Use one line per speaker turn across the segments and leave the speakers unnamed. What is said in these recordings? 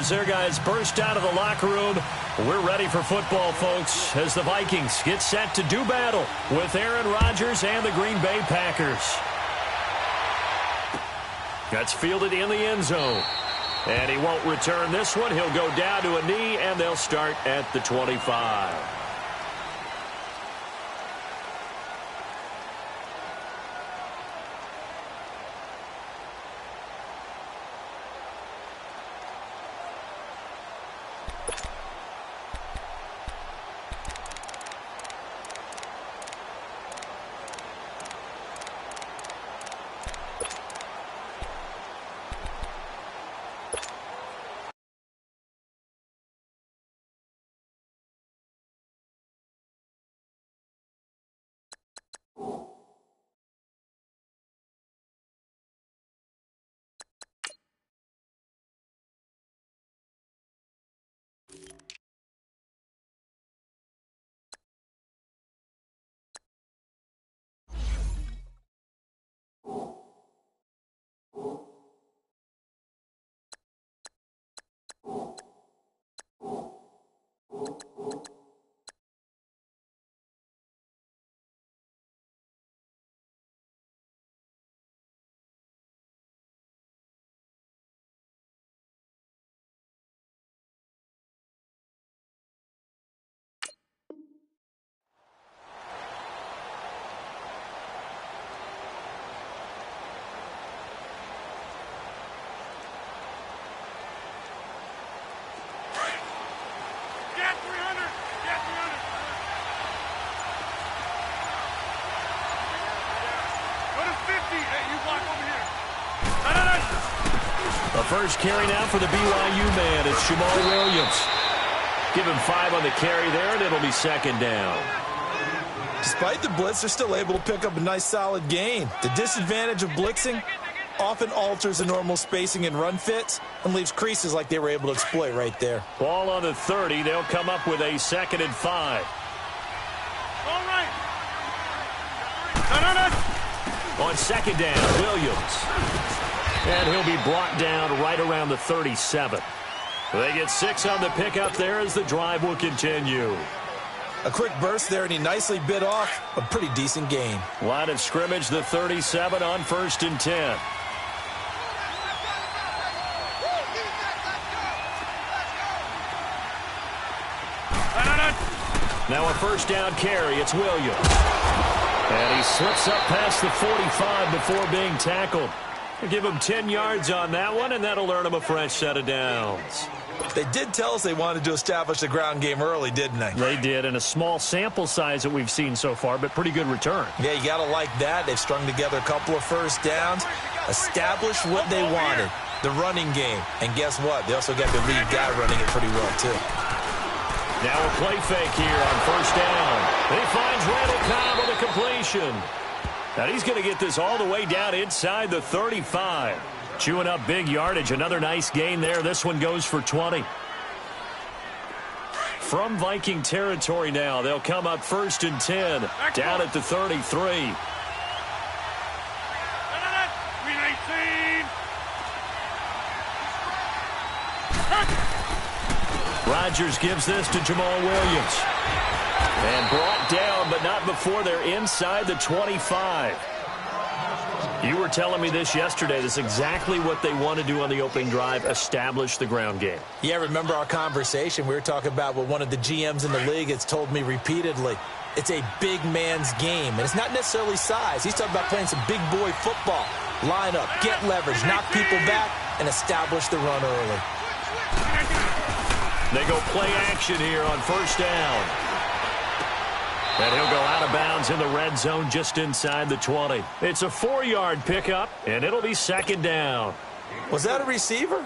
as their guys burst out of the locker room. We're ready for football, folks, as the Vikings get set to do battle with Aaron Rodgers and the Green Bay Packers. That's fielded in the end zone. And he won't return this one. He'll go down to a knee, and they'll start at the 25. The first carry now for the BYU man. It's Jamal Williams. Give him 5 on the carry there, and it'll be second down.
Despite the blitz, they're still able to pick up a nice, solid gain. The disadvantage of blitzing often alters the normal spacing and run fits and leaves creases like they were able to exploit right there.
Ball on the 30. They'll come up with a 2nd and 5.
All right.
On 2nd down, Williams. And he'll be brought down right around the 37. They get 6 on the pickup there as the drive will continue.
A quick burst there, and he nicely bit off a pretty decent gain.
Line of scrimmage, the 37 on 1st and 10. Now a 1st down carry. It's Williams. And he slips up past the 45 before being tackled. Give him 10 yards on that one, and that'll earn him a fresh set of downs.
They did tell us they wanted to establish the ground game early, didn't they?
They did, and a small sample size that we've seen so far, but pretty good return.
Yeah, you got to like that. They've strung together a couple of 1st downs, established what they wanted, the running game. And guess what? They also got the lead guy running it pretty well, too.
Now a play fake here on 1st down. He finds Randall Cobb with a completion. Now he's going to get this all the way down inside the 35. Chewing up big yardage. Another nice gain there. This one goes for 20. From Viking territory now, they'll come up 1st and 10. Down at the 33. Rodgers gives this to Jamal Williams. And brought down, but not before they're inside the 25. You were telling me this yesterday. This is exactly what they want to do on the opening drive, establish the ground game.
Yeah, remember our conversation? We were talking about what one of the GMs in the league has told me repeatedly. It's a big man's game, and it's not necessarily size. He's talking about playing some big boy football. Line up, get leverage, knock people back, and establish the run early.
They go play action here on 1st down. And he'll go out of bounds in the red zone just inside the 20. It's a 4-yard pickup, and it'll be 2nd down.
Was that a receiver?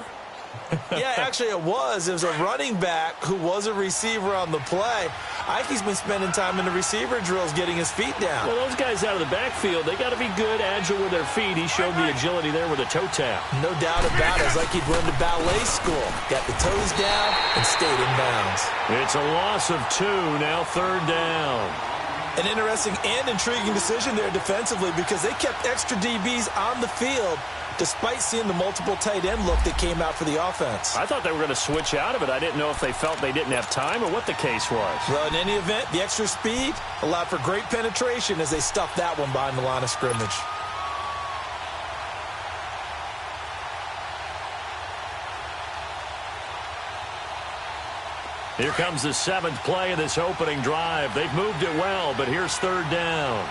Yeah, actually it was. It was a running back who was a receiver on the play. I think he's been spending time in the receiver drills getting his feet down.
Well, those guys out of the backfield, they got to be good, agile with their feet. He showed the agility there with a toe tap.
No doubt about it. It's like he'd run to ballet school. Got the toes down and stayed in bounds.
It's a loss of 2, now 3rd down.
An interesting and intriguing decision there defensively because they kept extra DBs on the field despite seeing the multiple tight end look that came out for the offense.
I thought they were going to switch out of it. I didn't know if they felt they didn't have time or what the case was.
Well, in any event, the extra speed allowed for great penetration as they stuffed that one behind the line of scrimmage.
Here comes the 7th play of this opening drive. They've moved it well, but here's 3rd down.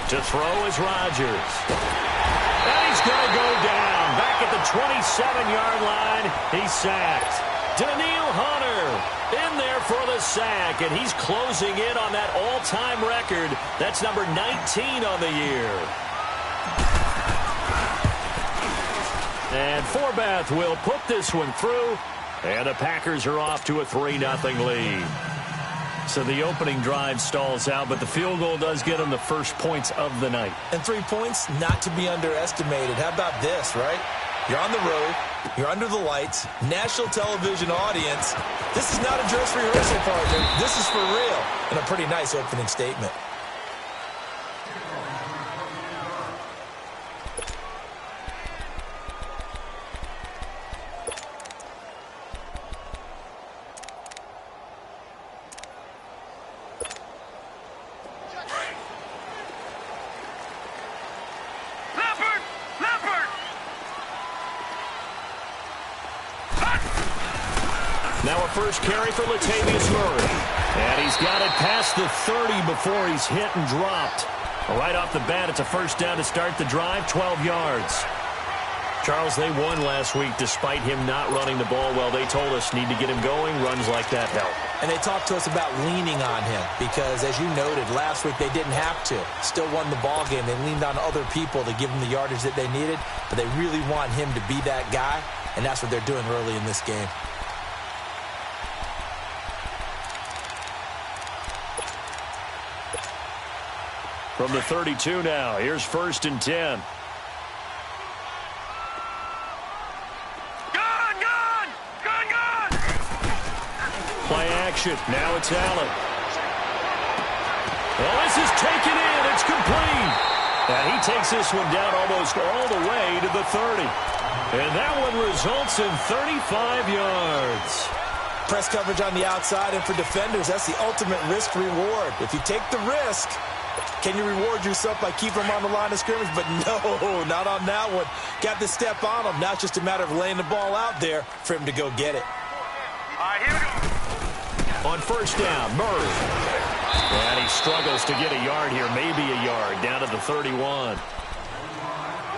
To throw is Rodgers. And he's going to go down. Back at the 27-yard line, he's sacked. Daniil Hunter in there for the sack, and he's closing in on that all-time record. That's number 19 on the year. And Forbath will put this one through, and the Packers are off to a 3-0 lead. So the opening drive stalls out, but the field goal does get them the first points of the night.
And 3 points not to be underestimated. How about this, right? You're on the road. You're under the lights. National television audience. This is not a dress rehearsal, partner. This is for real. And a pretty nice opening statement.
Now a first carry for Latavius Murray. And he's got it past the 30 before he's hit and dropped. Right off the bat, it's a first down to start the drive, 12 yards. Charles, they won last week despite him not running the ball well. They told us need to get him going. Runs like that help.
And they talked to us about leaning on him because, as you noted, last week they didn't have to. Still won the ball game. They leaned on other people to give them the yardage that they needed, but they really want him to be that guy, and that's what they're doing early in this game.
From the 32 now, here's 1st and 10. Play action. Now it's Allen. Well, this is taken in. It's complete. And he takes this one down almost all the way to the 30. And that one results in 35 yards.
Press coverage on the outside, and for defenders, that's the ultimate risk-reward. If you take the risk, can you reward yourself by keeping them on the line of scrimmage? But no, not on that one. Got to step on them. Now it's just a matter of laying the ball out there for him to go get it.
All right, here we go.
On first down, Murray. And he struggles to get a yard here, maybe a yard, down to the 31.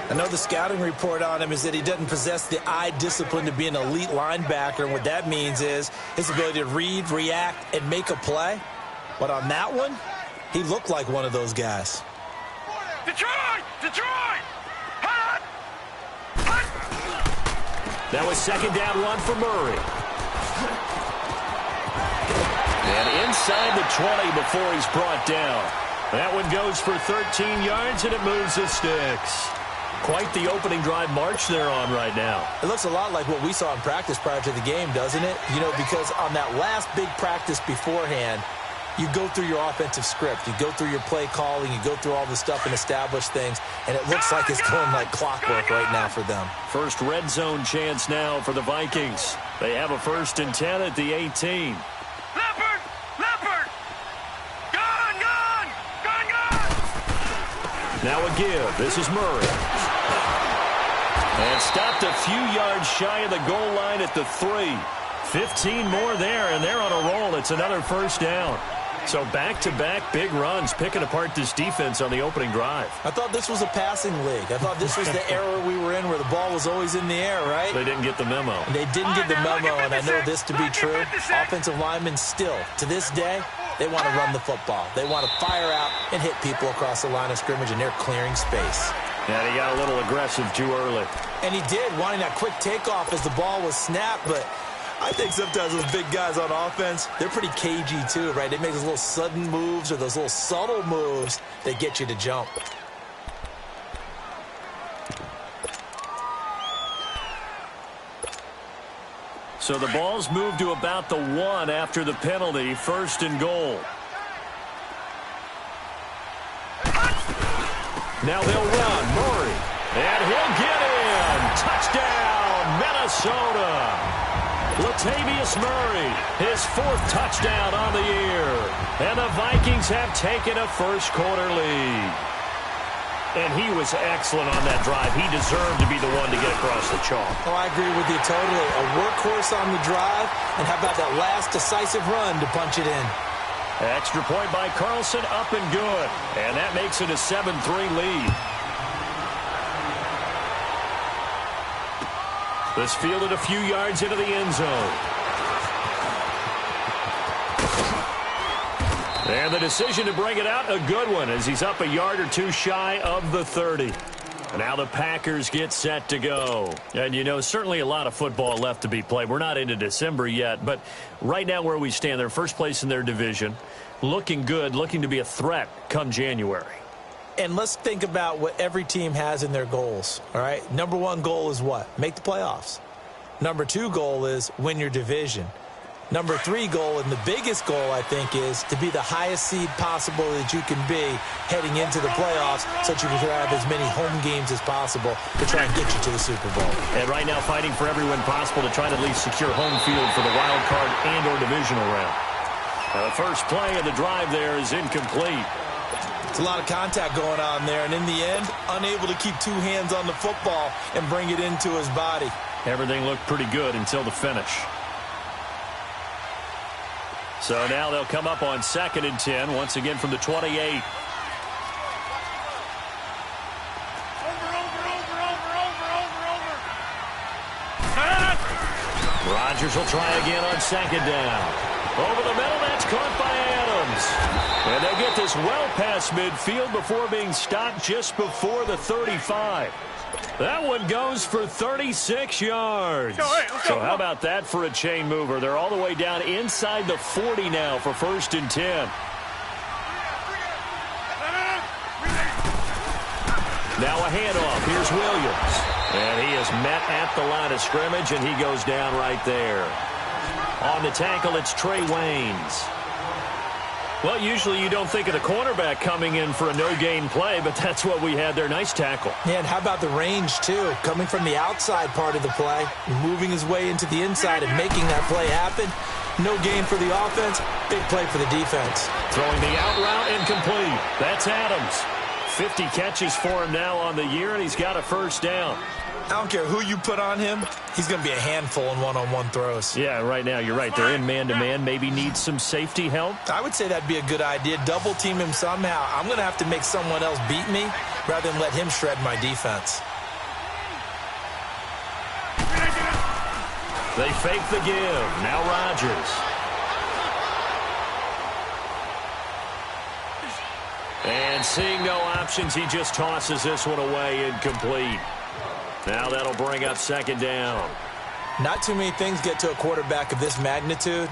I know the scouting report on him is that he doesn't possess the eye discipline to be an elite linebacker, and what that means is his ability to read, react, and make a play. But on that one, he looked like one of those guys.
Detroit! Detroit! Hot! Hot!
That was second down run for Murray. And inside the 20 before he's brought down. That one goes for 13 yards, and it moves the sticks. Quite the opening drive march they're on right now.
It looks a lot like what we saw in practice prior to the game, doesn't it? You know, because on that last big practice beforehand, you go through your offensive script. You go through your play calling. You go through all the stuff and establish things. And it looks like it's going like clockwork right now for them.
First red zone chance now for the Vikings. They have a 1st and 10 at the 18.
Leopard! Leopard! Gone! Gone! Gone! Gone!
Now a give. This is Murray. And stopped a few yards shy of the goal line at the 3. 15 more there, and they're on a roll. It's another first down. So back-to-back big runs, picking apart this defense on the opening drive.
I thought this was a passing league. I thought this was the era we were in where the ball was always in the air, right?
They didn't get the memo.
They didn't get the memo, and I know this to be true. Offensive linemen still, to this day, they want to run the football. They want to fire out and hit people across the line of scrimmage, and they're clearing space.
And he got a little aggressive too early.
And he did, wanting that quick takeoff as the ball was snapped, but I think sometimes those big guys on offense, they're pretty cagey too, right? They make those little sudden moves or those little subtle moves that get you to jump.
So the ball's moved to about the 1 after the penalty, 1st and goal. Now they'll run. Murray. And he'll get in. Touchdown, Minnesota. Latavius Murray, his 4th touchdown on the year. And the Vikings have taken a first-quarter lead. And he was excellent on that drive. He deserved to be the one to get across the chalk.
Oh, I agree with you totally. A workhorse on the drive, and how about that last decisive run to punch it in?
Extra point by Carlson, up and good. And that makes it a 7-3 lead. This fielded a few yards into the end zone. And the decision to bring it out, a good one, as he's up a yard or two shy of the 30. And now the Packers get set to go. And, you know, certainly a lot of football left to be played. We're not into December yet, but right now where we stand, they're first place in their division, looking good, looking to be a threat come January.
And let's think about what every team has in their goals, all right? Number 1 goal is what? Make the playoffs. Number 2 goal is win your division. Number 3 goal, and the biggest goal, I think, is to be the highest seed possible that you can be heading into the playoffs so that you can have as many home games as possible to try and get you to the Super Bowl.
And right now fighting for every win possible to try to at least secure home field for the wild card and or divisional round. Now the first play of the drive there is incomplete.
It's a lot of contact going on there, and in the end, unable to keep 2 hands on the football and bring it into his body.
Everything looked pretty good until the finish. So now they'll come up on 2nd and 10, once again from the 28. Rodgers will try again on 2nd down. Over the middle, that's caught by Adams. And they get this well past midfield before being stopped just before the 35. That one goes for 36 yards. So how about that for a chain mover? They're all the way down inside the 40 now for 1st and 10. Now a handoff. Here's Williams. And he is met at the line of scrimmage, and he goes down right there. On the tackle, it's Trey Waynes. Well, usually you don't think of the cornerback coming in for a no-gain play, but that's what we had there. Nice tackle.
Yeah, and how about the range, too? Coming from the outside part of the play, moving his way into the inside and making that play happen. No gain for the offense, big play for the defense.
Throwing the out route incomplete. That's Adams. 50 catches for him now on the year, and he's got a 1st down.
I don't care who you put on him, he's going to be a handful in one-on-one throws.
Yeah, right now, you're right. They're in man-to-man. Maybe need some safety help.
I would say that'd be a good idea. Double team him somehow. I'm going to have to make someone else beat me rather than let him shred my defense.
They fake the give. Now Rodgers. And seeing no options, he just tosses this one away incomplete. Now that'll bring up 2nd down.
Not too many things get to a quarterback of this magnitude,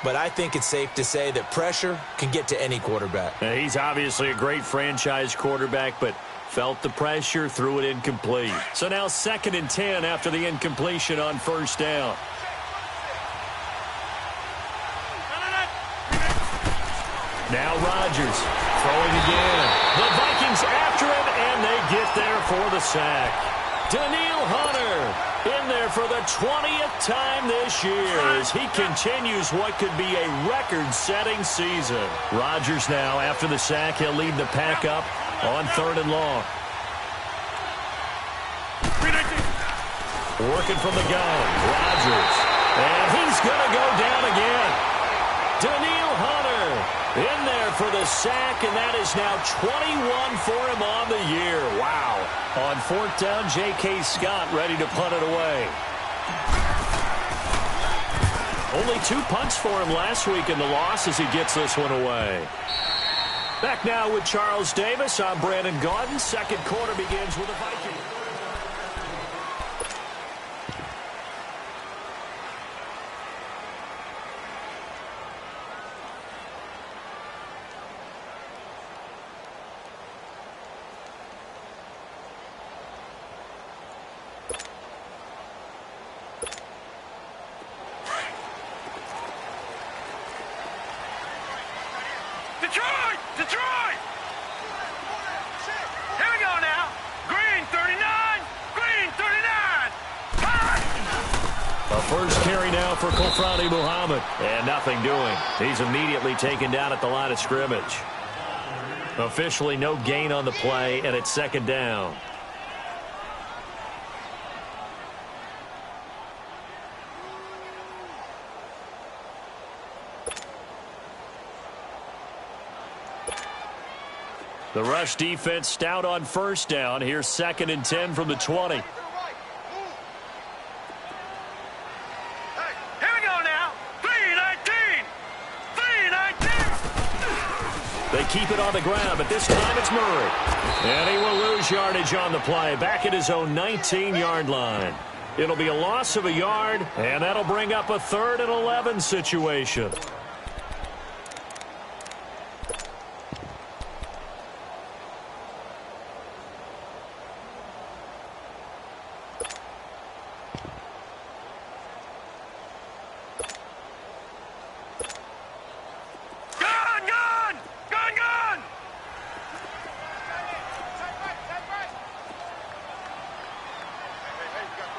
but I think it's safe to say that pressure can get to any quarterback.
Now, he's obviously a great franchise quarterback, but felt the pressure, threw it incomplete. So now 2nd and 10 after the incompletion on 1st down. Now Rodgers throwing again. The Vikings after him, and they get there for the sack. Daniil Hunter in there for the 20th time this year as he continues what could be a record-setting season. Rodgers now, after the sack, he'll lead the pack up on 3rd and long. Working from the gun, Rodgers. And he's going to go down again. Daniil Hunter in there for the sack, and that is now 21 for him on the year. Wow. On 4th down, J.K. Scott ready to punt it away. Only 2 punts for him last week in the loss as he gets this one away. Back now with Charles Davis. I'm Brandon Gaudin. 2nd quarter begins with the Vikings.
Detroit! Detroit! Here we go!
first carry now for Kofrani Muhammad. And nothing doing. He's immediately taken down at the line of scrimmage. Officially no gain on the play, and it's second down. The rush defense stout on first down. Here's 2nd and 10 from the 20.
Hey, here we go now. 3-19. 3-19.
They keep it on the ground, but this time it's Murray. And he will lose yardage on the play, back at his own 19-yard line. It'll be a loss of a yard, and that'll bring up a 3rd and 11 situation.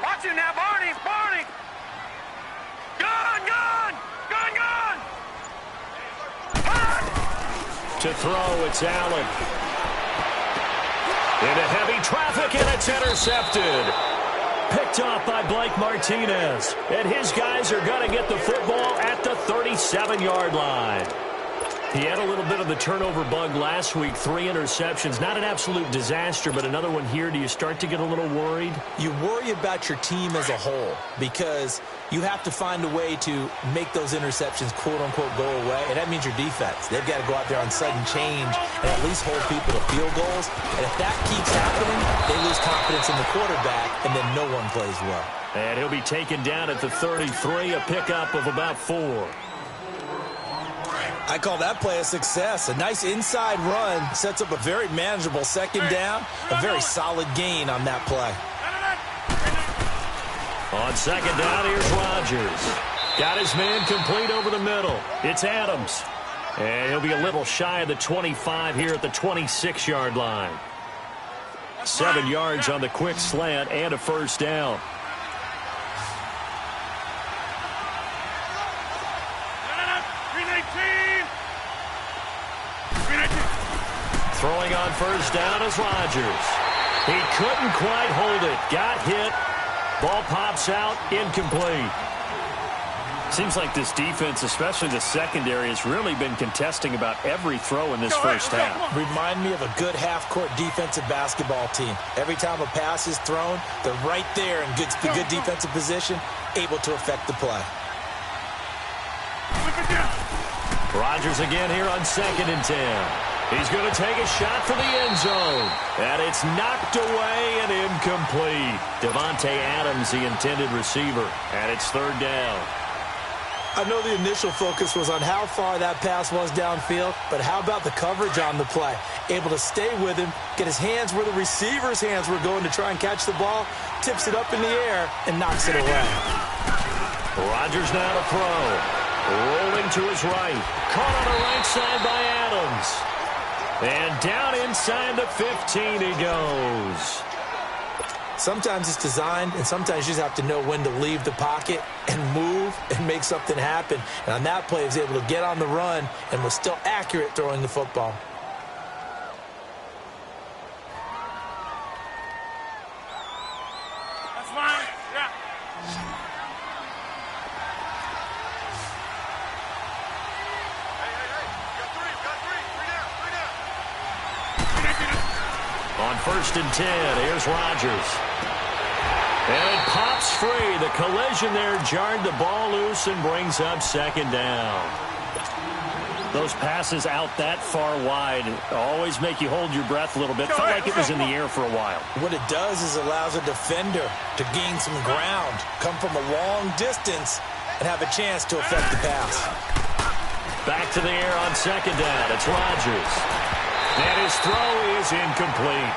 Watch him now, Barney! Barney! Gun! Gun! Gun! Gun!
To throw, it's Allen. Into heavy traffic, and it's intercepted. Picked off by Blake Martinez. And his guys are going to get the football at the 37-yard line. He had a little bit of the turnover bug last week, 3 interceptions. Not an absolute disaster, but another one here. Do you start to get a little worried?
You worry about your team as a whole because you have to find a way to make those interceptions, quote-unquote, go away, and that means your defense. They've got to go out there on sudden change and at least hold people to field goals. And if that keeps happening, they lose confidence in the quarterback, and then no one plays well.
And he'll be taken down at the 33, a pickup of about 4.
I call that play a success. A nice inside run sets up a very manageable second down. A very solid gain on that play.
On second down, here's Rodgers. Got his man complete over the middle. It's Adams. And he'll be a little shy of the 25 here at the 26-yard line. 7 yards on the quick slant and a first down. Throwing on first down is Rodgers. He couldn't quite hold it. Got hit. Ball pops out. Incomplete. Seems like this defense, especially the secondary, has really been contesting about every throw in this first half.
Remind me of a good half-court defensive basketball team. Every time a pass is thrown, they're right there in good defensive position, able to affect the play.
Rodgers again here on 2nd and 10. He's going to take a shot for the end zone. And it's knocked away and incomplete. Devontae Adams, the intended receiver. And it's 3rd down.
I know the initial focus was on how far that pass was downfield, but how about the coverage on the play? Able to stay with him, get his hands where the receiver's hands were going to try and catch the ball, tips it up in the air, and knocks it away.
Rodgers now to throw. Rolling to his right. Caught on the right side by Adams. And down inside the 15 he goes.
Sometimes it's designed, and sometimes you just have to know when to leave the pocket and move and make something happen. And on that play, he was able to get on the run and was still accurate throwing the football.
That's fine. Yeah.
On 1st and 10, here's Rodgers. And it pops free. The collision there jarred the ball loose and brings up 2nd down. Those passes out that far wide always make you hold your breath a little bit. Felt like it was in the air for a while.
What it does is allows a defender to gain some ground, come from a long distance, and have a chance to affect the pass.
Back to the air on 2nd down. It's Rodgers. And his throw is incomplete.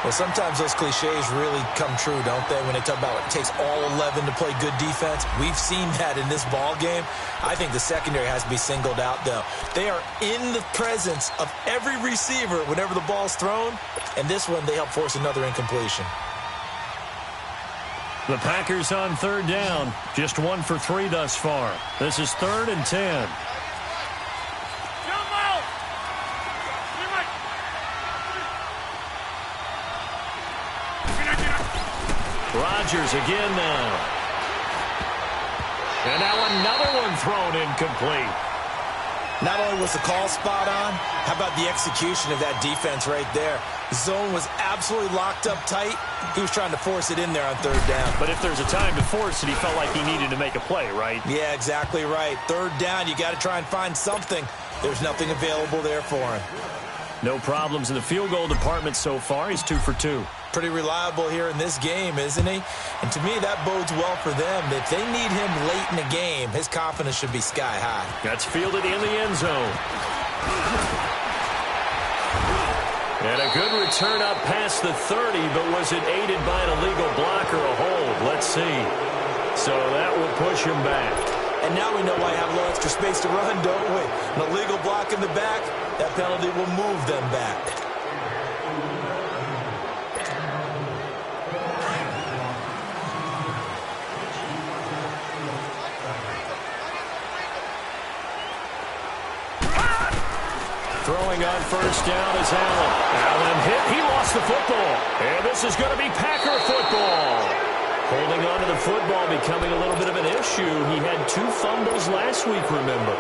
Well, sometimes those cliches really come true, don't they, when they talk about it takes all 11 to play good defense. We've seen that in this ball game. I think the secondary has to be singled out, though. They are in the presence of every receiver whenever the ball's thrown, and this one they help force another incompletion.
The Packers on third down. Just 1 for 3 thus far. This is 3rd and 10. Rodgers again now. And now another one thrown incomplete.
Not only was the call spot on, how about the execution of that defense right there? Zone was absolutely locked up tight. He was trying to force it in there on third down.
But if there's a time to force it, he felt like he needed to make a play, right?
Yeah, exactly right. Third down, you got to try and find something. There's nothing available there for him.
No problems in the field goal department so far. He's 2 for 2.
Pretty reliable here in this game, isn't he? And to me, that bodes well for them. If they need him late in the game, his confidence should be sky high.
That's fielded in the end zone. And a good return up past the 30, but was it aided by an illegal block or a hold? Let's see. So that will push him back.
And now we know why I have a little extra space to run, don't we? An illegal block in the back, that penalty will move them back.
Throwing on first down is Allen. Allen hit. He lost the football. And this is going to be Packer football. Holding on to the football becoming a little bit of an issue. He had 2 fumbles last week, remember.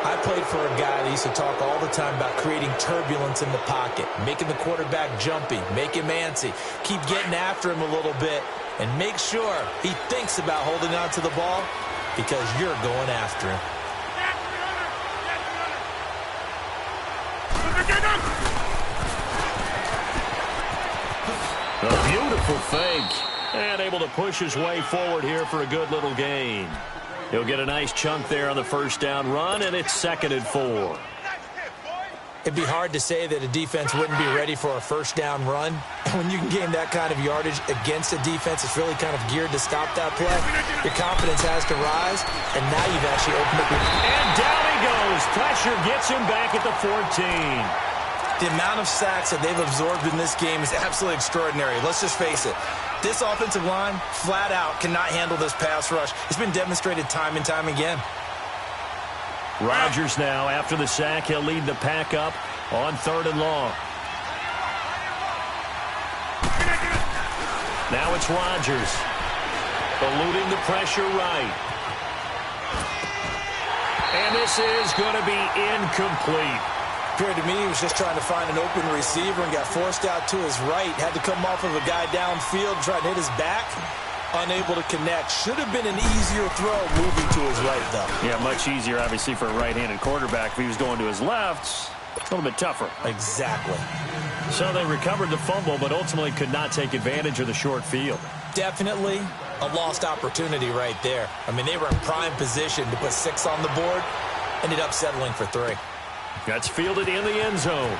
I played for a guy that used to talk all the time about creating turbulence in the pocket, making the quarterback jumpy, make him antsy, keep getting after him a little bit, and make sure he thinks about holding on to the ball because you're going after him.
A beautiful fake. And able to push his way forward here for a good little gain. He'll get a nice chunk there on the first down run, and it's 2nd and 4.
It'd be hard to say that a defense wouldn't be ready for a first down run. When you can gain that kind of yardage against a defense that's really kind of geared to stop that play, your confidence has to rise, and now you've actually opened up your...
And down he goes. Pressure gets him back at the 14.
The amount of sacks that they've absorbed in this game is absolutely extraordinary. Let's just face it. This offensive line, flat out, cannot handle this pass rush. It's been demonstrated time and time again.
Rodgers now, after the sack, he'll lead the pack up on 3rd and long. Now it's Rodgers. Eluding the pressure right. And this is going to be incomplete.
Appeared to me he was just trying to find an open receiver and got forced out to his right. Had to come off of a guy downfield, trying to hit his back. Unable to connect. Should have been an easier throw moving to his right, though.
Yeah, much easier, obviously, for a right-handed quarterback. If he was going to his left, it's a little bit tougher.
Exactly.
So they recovered the fumble, but ultimately could not take advantage of the short field.
Definitely a lost opportunity right there. I mean, they were in prime position to put 6 on the board. Ended up settling for 3.
That's fielded in the end zone.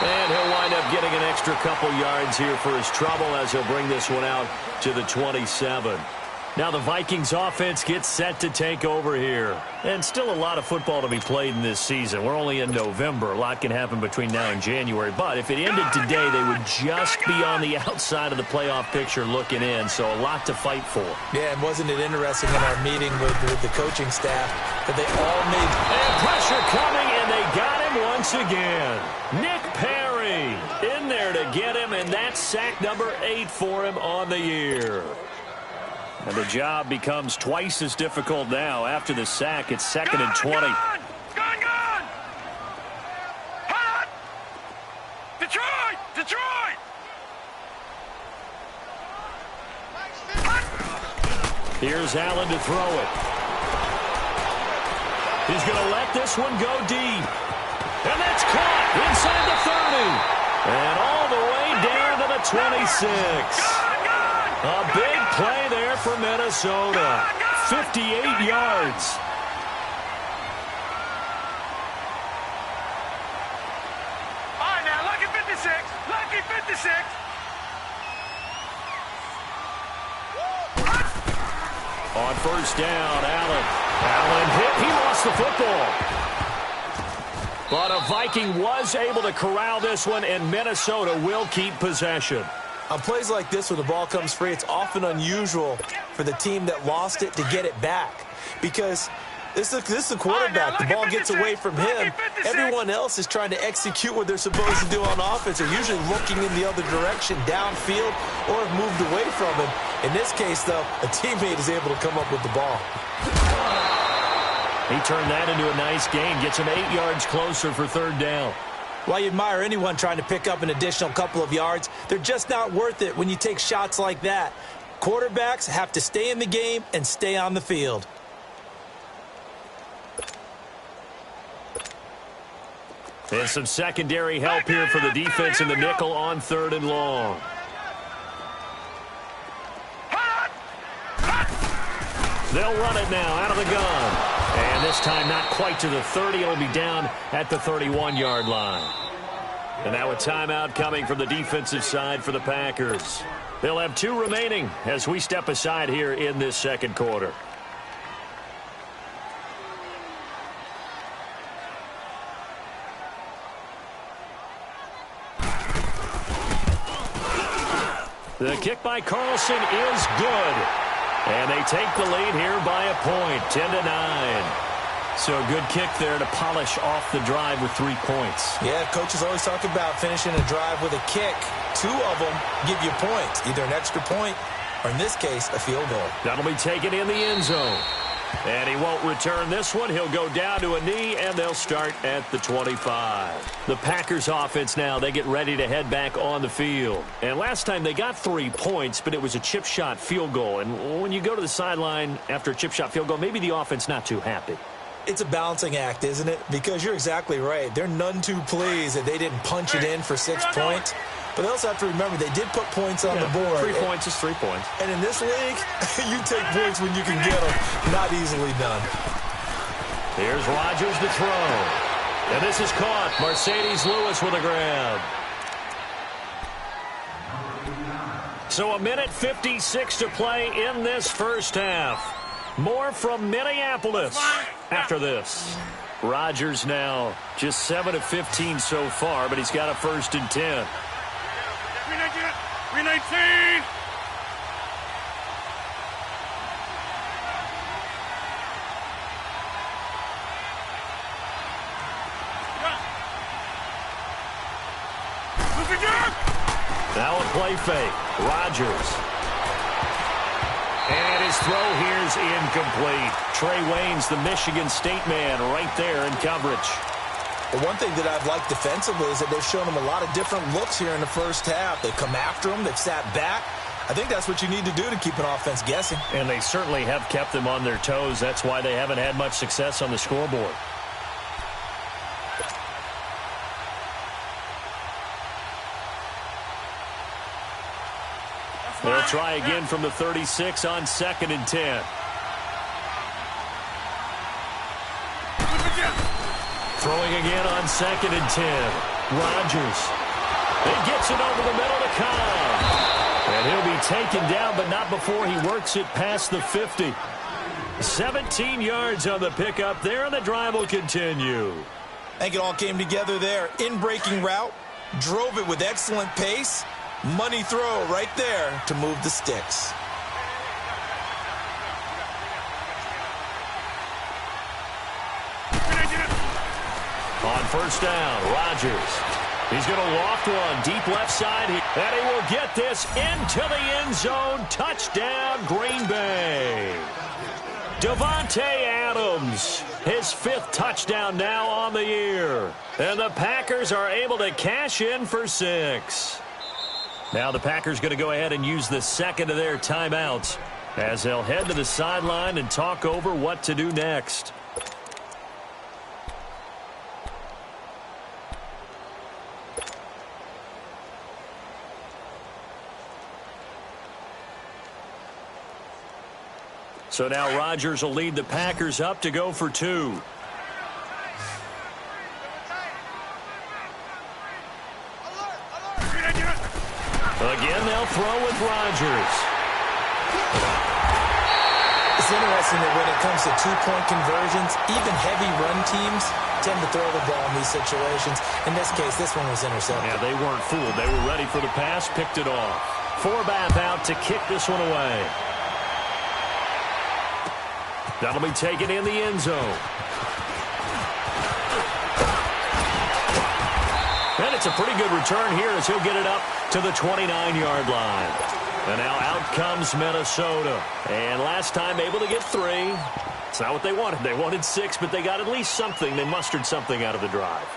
And he'll wind up getting an extra couple yards here for his trouble as he'll bring this one out to the 27. Now the Vikings offense gets set to take over here. And still a lot of football to be played in this season. We're only in November. A lot can happen between now and January. But if it ended today, they would just be on the outside of the playoff picture looking in. So a lot to fight for.
Yeah, and wasn't it interesting in our meeting with the coaching staff that they all made...
And pressure coming, and they got him once again. Nick Perry in there to get him, and that's sack number 8 for him on the year. And the job becomes twice as difficult now. After the sack, it's 2nd and 20.
Gone! Hot! Detroit! Detroit!
Here's Allen to throw it. He's going to let this one go deep. And that's caught inside the 30. And all the way down to the 26. A big play there for Minnesota. 58 yards.
All right, now, lucky 56. Lucky 56.
On first down, Allen. Allen hit. He lost the football. But a Viking was able to corral this one, and Minnesota will keep possession.
On plays like this, when the ball comes free, it's often unusual for the team that lost it to get it back. Because this is the quarterback. The ball gets away from him. Everyone else is trying to execute what they're supposed to do on offense. They're usually looking in the other direction, downfield, or have moved away from him. In this case, though, a teammate is able to come up with the ball.
He turned that into a nice gain. Gets him 8 yards closer for third down.
While you admire anyone trying to pick up an additional couple of yards, they're just not worth it when you take shots like that. Quarterbacks have to stay in the game and stay on the field.
And some secondary help here for the defense in the nickel on 3rd and long. They'll run it now out of the gun. And this time not quite to the 30. It'll be down at the 31-yard line. And now a timeout coming from the defensive side for the Packers. They'll have 2 remaining as we step aside here in this second quarter. The kick by Carlson is good. And they take the lead here by a point, 10-9. So a good kick there to polish off the drive with 3 points.
Yeah, coaches always talk about finishing a drive with a kick. 2 of them give you points, either an extra point or, in this case, a field goal.
That'll be taken in the end zone. And he won't return this one. He'll go down to a knee, and they'll start at the 25. The Packers offense now, they get ready to head back on the field. And last time they got 3 points, but it was a chip shot field goal. And when you go to the sideline after a chip shot field goal, maybe the offense not too happy.
It's a balancing act, isn't it? Because you're exactly right. They're none too pleased that they didn't punch it in for 6 points. But they also have to remember they did put points on the board.
3 points is 3 points.
And in this league, you take points when you can get them. Not easily done.
Here's Rodgers to throw. And this is caught. Mercedes Lewis with a grab. So 1:56 to play in this first half. More from Minneapolis after this. Rodgers now just 7 of 15 so far, but he's got a 1st and 10.
319.
Now a play fake. Rodgers. And his throw here's incomplete. Trey Wayne's the Michigan State man right there in coverage.
The one thing that I've liked defensively is that they've shown him a lot of different looks here in the first half. They've come after him. They've sat back. I think that's what you need to do to keep an offense guessing.
And they certainly have kept them on their toes. That's why they haven't had much success on the scoreboard. They'll try again from the 36 on 2nd and 10. Throwing again on 2nd and 10. Rodgers. He gets it over the middle to Cobb. And he'll be taken down, but not before he works it past the 50. 17 yards on the pickup there, and the drive will continue.
I think it all came together there. In-breaking route. Drove it with excellent pace. Money throw right there to move the sticks.
On 1st down, Rodgers. He's going to loft one deep left side. And he will get this into the end zone. Touchdown, Green Bay. Davante Adams, his 5th touchdown now on the year. And the Packers are able to cash in for 6. Now the Packers going to go ahead and use the 2nd of their timeouts as they'll head to the sideline and talk over what to do next. So now Rodgers will lead the Packers up to go for 2. Again, they'll throw with Rodgers.
It's interesting that when it comes to 2-point conversions, even heavy run teams tend to throw the ball in these situations. In this case, this one was intercepted.
Yeah, they weren't fooled. They were ready for the pass, picked it off. Forbath out to kick this one away. That'll be taken in the end zone. And it's a pretty good return here as he'll get it up to the 29-yard line. And now out comes Minnesota. And last time able to get 3. It's not what they wanted. They wanted 6, but they got at least something. They mustered something out of the drive.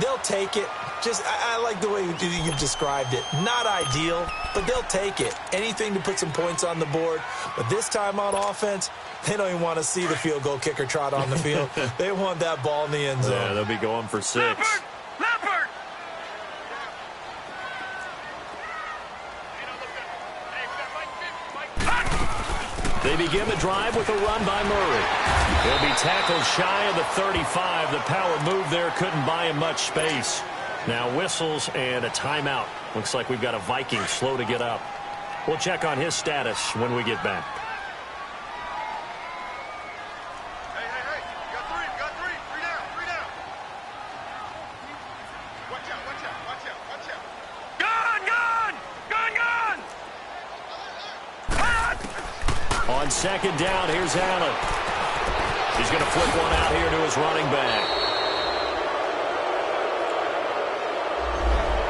They'll take it. I like the way you described it. Not ideal, but they'll take it. Anything to put some points on the board. But this time on offense, they don't even want to see the field goal kicker trot on the field. They want that ball in the end zone.
Yeah, they'll be going for 6.
Leopard!
They begin the drive with a run by Murray. He'll be tackled shy of the 35. The power move there couldn't buy him much space. Now whistles and a timeout. Looks like we've got a Viking slow to get up. We'll check on his status when we get back.
Hey, you got 3, 3 down. Watch out. Gun!
On second down, here's Allen. He's going to flip one out here to his running back.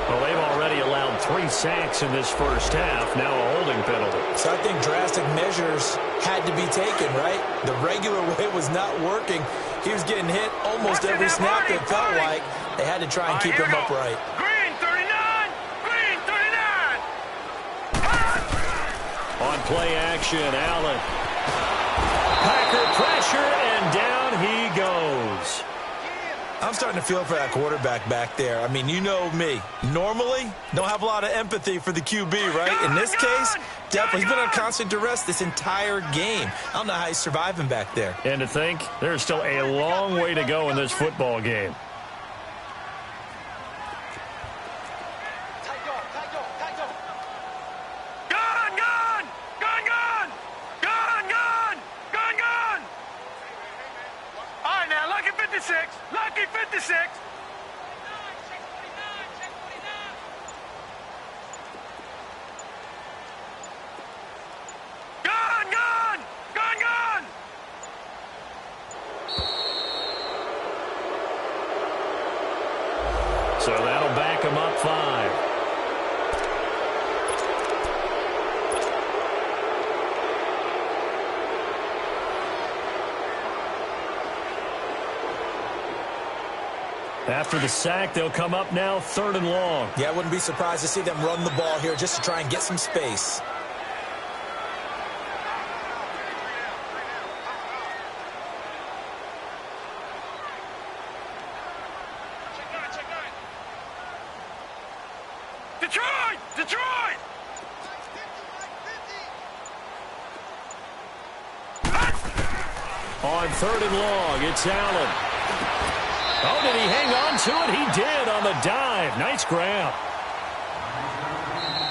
Well, they've already allowed 3 sacks in this first half. Now a holding penalty.
So I think drastic measures had to be taken, right? The regular way was not working. He was getting hit almost every snap. It felt like they had to try and keep him upright.
Green 39!
On play action, Allen. Packer pressure, and down he goes.
I'm starting to feel for that quarterback back there. I mean, you know me. Normally, don't have a lot of empathy for the QB, right? In this case, definitely. He's been on constant duress this entire game. I don't know how he's surviving back there.
And to think, there's still a long way to go in this football game.
Lucky 56. Gun!
So that'll back him up 5. After the sack, they'll come up now 3rd and long.
Yeah, I wouldn't be surprised to see them run the ball here just to try and get some space.
Detroit!
On 3rd and long, it's Allen. Oh, did he hang on to it? He did on the dive. Nice grab.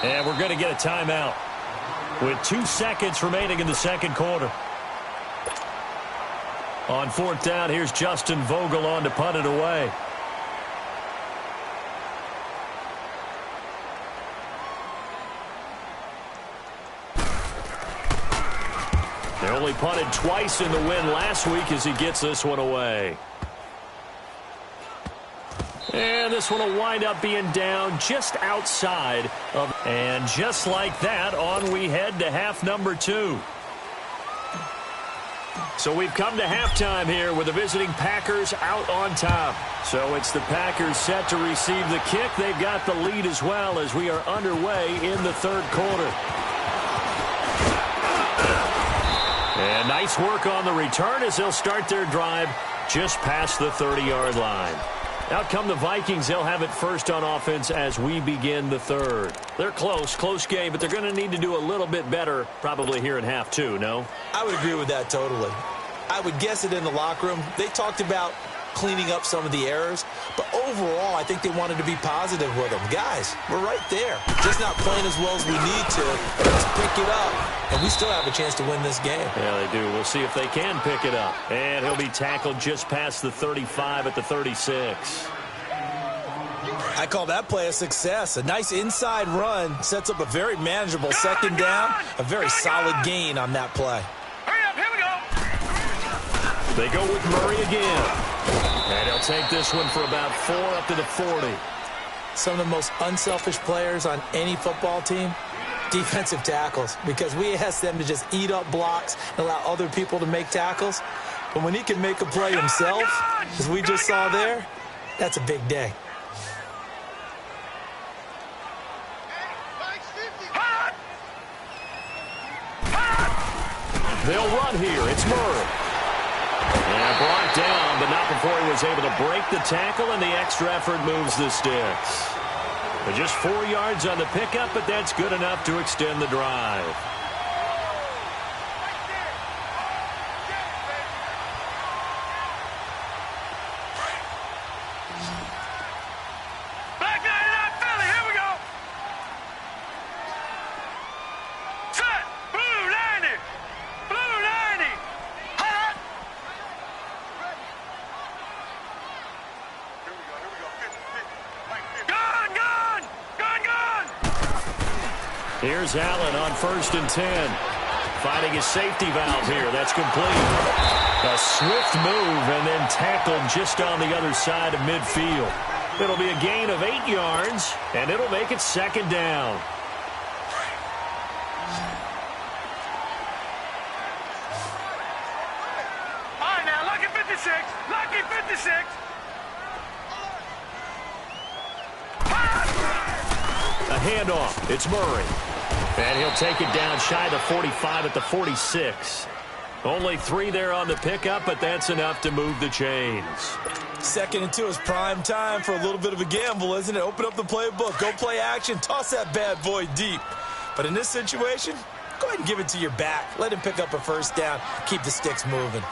And we're going to get a timeout with 2 seconds remaining in the second quarter. On 4th down, here's Justin Vogel on to punt it away. They only punted twice in the win last week as he gets this one away. And this one will wind up being down just outside of. And just like that, on we head to half number 2. So we've come to halftime here with the visiting Packers out on top. So it's the Packers set to receive the kick. They've got the lead as well as we are underway in the 3rd quarter. And nice work on the return as they'll start their drive just past the 30-yard line. Out come the Vikings. They'll have it first on offense as we begin the 3rd. They're close game, but they're going to need to do a little bit better probably here in half 2, no?
I would agree with that totally. I would guess it in the locker room. They talked about cleaning up some of the errors, but overall, I think they wanted to be positive with them. Guys, we're right there. Just not playing as well as we need to. Let's pick it up, and we still have a chance to win this game.
Yeah, they do. We'll see if they can pick it up. And he'll be tackled just past the 35 at the 36.
I call that play a success. A nice inside run sets up a very manageable second down, a very solid gain on that play.
Hurry up, here we go.
They go with Murray again. And he'll take this one for about 4 up to the 40.
Some of the most unselfish players on any football team, defensive tackles, because we ask them to just eat up blocks and allow other people to make tackles. But when he can make a play himself, as we just saw there, that's a big day.
They'll run here. It's Murray. And brought down, but not before he was able to break the tackle, and the extra effort moves the sticks. But just 4 yards on the pickup, but that's good enough to extend the drive.
Back 99 Philly, here we go. Set, blue 90. Blue 90. Hot. Here we go. 50. Gun, gun. Gun, gun.
Here's Allen on 1st and 10. Finding his safety valve here. That's complete. A swift move and then tackled just on the other side of midfield. It'll be a gain of 8 yards, and it'll make it 2nd down.
All right, now, lucky 56. Lucky 56.
A handoff. It's Murray. And he'll take it down shy of the 45 at the 46. Only 3 there on the pickup, but that's enough to move the chains.
2nd and 2 is prime time for a little bit of a gamble, isn't it? Open up the playbook, go play action, toss that bad boy deep. But in this situation, go ahead and give it to your back. Let him pick up a 1st down, keep the sticks moving.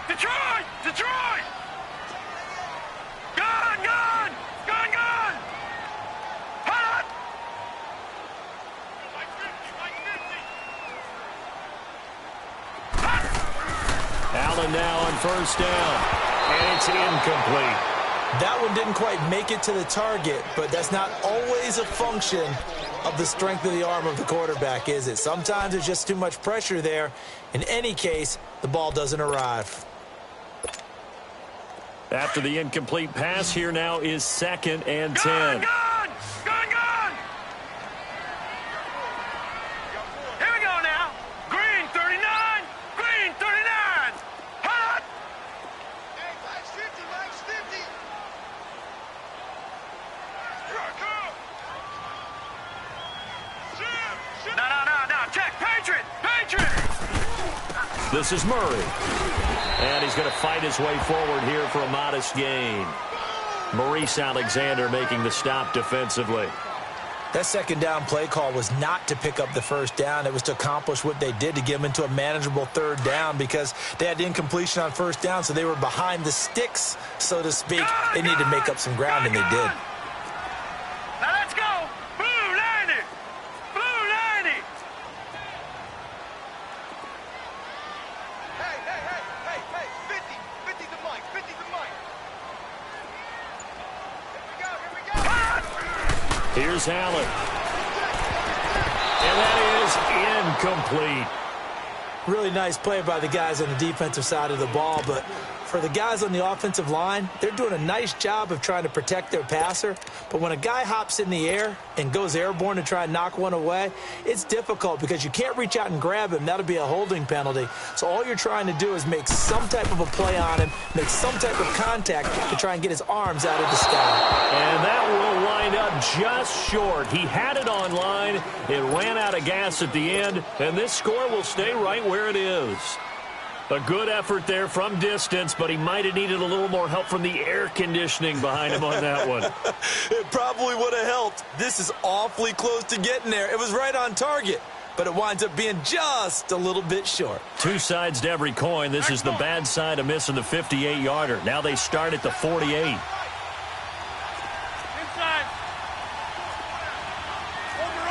Detroit! Detroit! Gun, gun! Gun, gun! Hot!
Allen now on 1st down, and it's incomplete.
That one didn't quite make it to the target, but that's not always a function of the strength of the arm of the quarterback, is it? Sometimes there's just too much pressure there. In any case, the ball doesn't arrive.
After the incomplete pass, here now is 2nd and 10.
Gun, gun! Gun, gun! Here we go now. Green 39. Green 39. Hot! Hey, Max 50, Max 50. No. Check. Patriot. Patriot.
This is Murray. And he's going to fight his way forward here for a modest gain. Maurice Alexander making the stop defensively.
That 2nd down play call was not to pick up the 1st down. It was to accomplish what they did, to get them into a manageable 3rd down, because they had incompletion on 1st down, so they were behind the sticks, so to speak. They needed to make up some ground, and they did.
Now let's go. Blue 90. Blue 90. Hey, 50 to Mike. 50 to Mike. Here we go.
Here's Allen. And that is incomplete.
Really nice play by the guys on the defensive side of the ball, but for the guys on the offensive line, they're doing a nice job of trying to protect their passer. But when a guy hops in the air and goes airborne to try and knock one away, it's difficult because you can't reach out and grab him. That'll be a holding penalty. So all you're trying to do is make some type of a play on him, make some type of contact to try and get his arms out of the sky.
And that will wind up just short. He had it on line. It ran out of gas at the end, and this score will stay right where it is. A good effort there from distance, but he might have needed a little more help from the air conditioning behind him on that one.
It probably would have helped. This is awfully close to getting there. It was right on target, but it winds up being just a little bit short.
2 sides to every coin. This is the bad side of missing the 58-yarder. Now they start at the 48.
Inside. Over.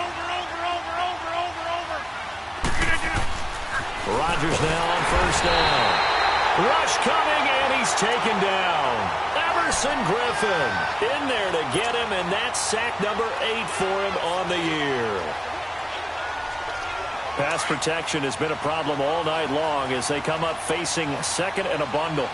Rodgers now on 1st down. Rush coming, and he's taken down. Ever Everson Griffin in there to get him, and that's sack number 8 for him on the year. Pass protection has been a problem all night long as they come up facing second and a bundle.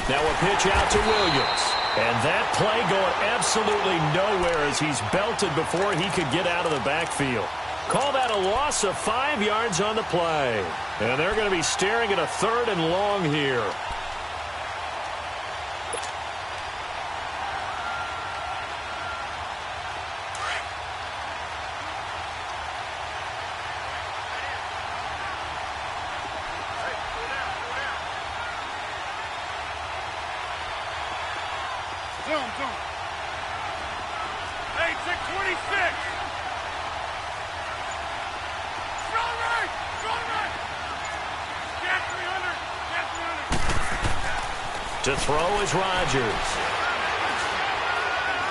Now a pitch out to Williams. And that play going absolutely nowhere as he's belted before he could get out of the backfield. Call that a loss of 5 yards on the play. And they're going to be staring at a 3rd and long here.
Hey, 626. Strong right. Get 300.
To throw is Rodgers.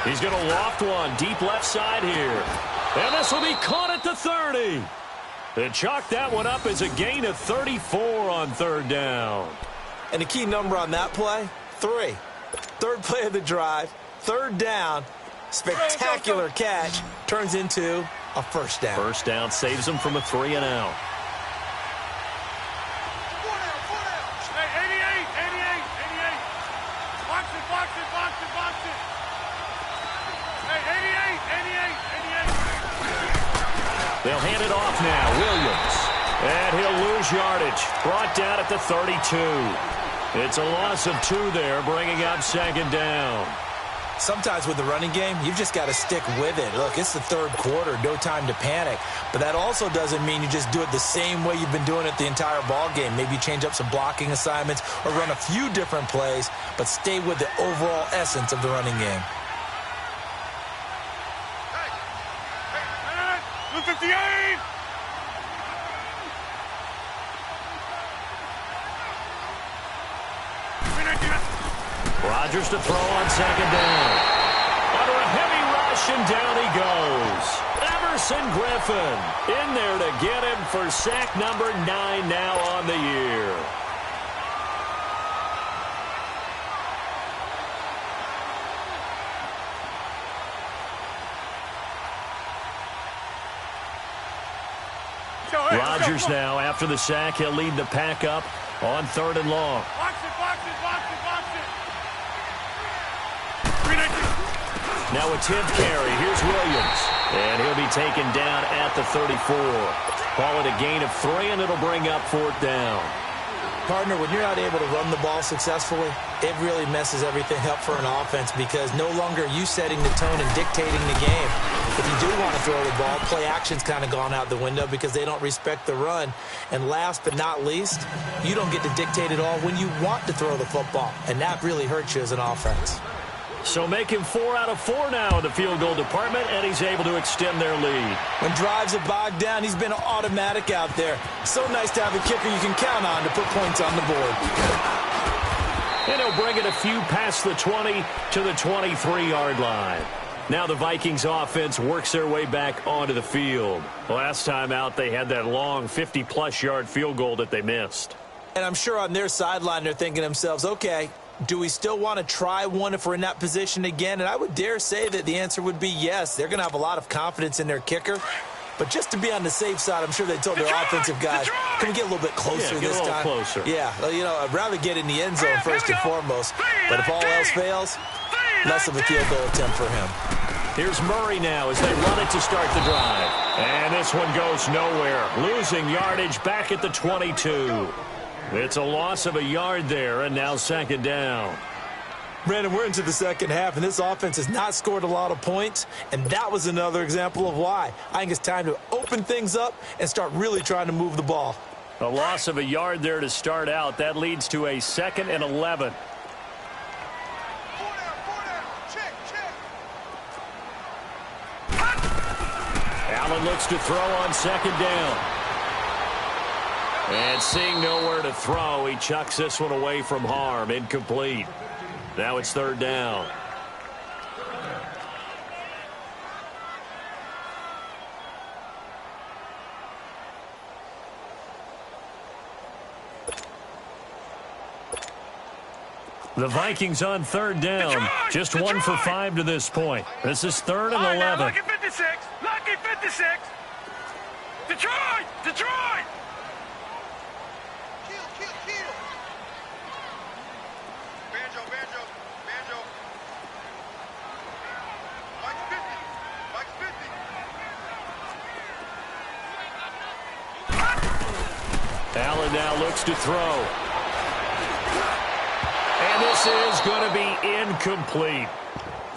He's going to loft one deep left side here. And this will be caught at the 30. They chalk that one up as a gain of 34 on 3rd down.
And the key number on that play, 3. 3rd play of the drive, 3rd down, spectacular catch, turns into a 1st down.
1st down saves them from a 3 and out.
Hey, 88. Box it. Hey, 88.
They'll hand it off now. Williams. And he'll lose yardage. Brought down at the 32. It's a loss of 2 there, bringing up 2nd down.
Sometimes with the running game, you've just got to stick with it. Look, it's the 3rd quarter, no time to panic. But that also doesn't mean you just do it the same way you've been doing it the entire ball game. Maybe change up some blocking assignments or run a few different plays, but stay with the overall essence of the running game.
Hey, 58.
Rodgers to throw on 2nd down. Under a heavy rush, and down he goes. Everson Griffin in there to get him for sack number 9 now on the year. Rodgers now, after the sack, he'll lead the pack up on 3rd and long.
Box it.
Now a 10th carry. Here's Williams. And he'll be taken down at the 34. Call it a gain of 3, and it'll bring up 4th down.
Partner, when you're not able to run the ball successfully, it really messes everything up for an offense because no longer are you setting the tone and dictating the game. If you do want to throw the ball, play action's kind of gone out the window because they don't respect the run. And last but not least, you don't get to dictate it all when you want to throw the football. And that really hurts you as an offense.
So make him 4 out of 4 now in the field goal department, and he's able to extend their lead.
When drives are bogged down, he's been automatic out there. So nice to have a kicker you can count on to put points on the board.
And he'll bring it a few past the 20 to the 23-yard line. Now the Vikings offense works their way back onto the field. Last time out, they had that long 50-plus yard field goal that they missed.
And I'm sure on their sideline they're thinking to themselves, okay, do we still want to try one if we're in that position again? And I would dare say that the answer would be yes. They're going to have a lot of confidence in their kicker. But just to be on the safe side, I'm sure they told their offensive guys, can we get a little bit closer this time?
Get a little closer.
Yeah, you know, I'd rather get in the end zone first and foremost. But if all else fails, less of a field goal attempt for him.
Here's Murray now as they run it to start the drive. And this one goes nowhere. Losing yardage back at the 22. It's a loss of a yard there, and now 2nd down.
Brandon, we're into the second half, and this offense has not scored a lot of points, and that was another example of why. I think it's time to open things up and start really trying to move the ball.
A loss of a yard there to start out. That leads to a 2nd and 11. Allen looks to throw on 2nd down. And seeing nowhere to throw, he chucks this one away from harm. Incomplete. Now it's third down. The Vikings on third down.
Detroit!
Just
Detroit!
1 for 5 to this point. This is third and
All right, now,
11.
lucky 56. Lucky 56. Detroit! Detroit! Kill. Banjo. Mike 50.
Allen now looks to throw. And this is going to be incomplete.